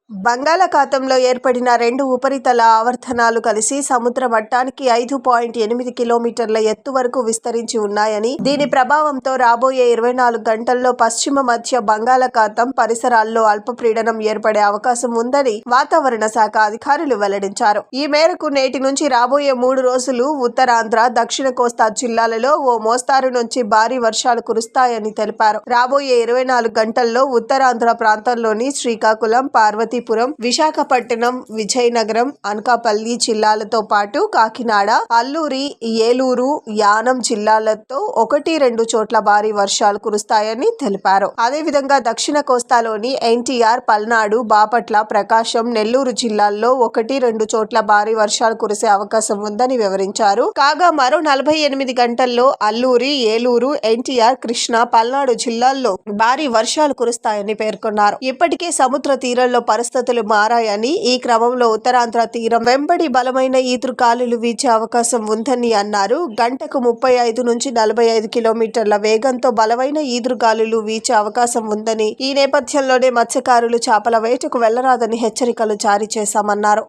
బంగాళాఖాతంలో ఏర్పడిన రెండు ఉపరితల ఆవర్తనాలు కలిసి సముద్ర మట్టానికి 5.8 కిలోమీటర్ల ఎత్తు వరకు విస్తరించి ఉన్నాయని, దీని ప్రభావంతో రాబోయే 24 గంటల్లో పశ్చిమ మధ్య బంగాళాఖాతం పరిసరాల్లో అల్పపీడనం ఏర్పడే అవకాశం ఉందని వాతావరణ శాఖ అధికారులు వెల్లడించారు. ఈ మేరకు నేటి నుంచి రాబోయే 3 రోజులు ఉత్తరాంధ్ర, దక్షిణ కోస్తా జిల్లాలలో ఓ మోస్తారు నుంచి భారీ వర్షాలు కురుస్తాయని తెలిపారు. రాబోయే 24 గంటల్లో ఉత్తరాంధ్ర ప్రాంతంలోని శ్రీకాకుళం, పార్వతీపురం, విశాఖపట్నం, విజయనగరం, అనకాపల్లి జిల్లాలతో పాటు కాకినాడ, అల్లూరి, ఏలూరు, యానం జిల్లాలతో 1-2 చోట్ల భారీ వర్షాలు కురుస్తాయని తెలిపారు. అదేవిధంగా దక్షిణ కోస్తాలోని ఎన్టీఆర్, పల్నాడు, బాపట్ల, ప్రకాశం, నెల్లూరు జిల్లాల్లో 1-2 చోట్ల భారీ వర్షాలు కురిసే అవకాశం ఉందని వివరించారు. కాగా మరో 48 గంటల్లో అల్లూరి, ఏలూరు, ఎన్టీఆర్, కృష్ణా, పల్నాడు జిల్లాల్లో భారీ వర్షాలు కురుస్తాయని పేర్కొన్నారు. ఇప్పటికే సముద్ర తీరంలో పరిస్థితులు మారాయని, ఈ క్రమంలో ఉత్తరాంధ్ర తీరం వెంబడి బలమైన ఈదురుగాలులు వీచే అవకాశం ఉందని అన్నారు. గంటకు 35-45 కిలోమీటర్ల వేగంతో బలమైన ఈదురుగాలులు వీచే అవకాశం ఉందని, ఈ నేపథ్యంలోనే మత్స్యకారులు చేపల వేటకు వెళ్లరాదని హెచ్చరికలు జారీ చేశామన్నారు.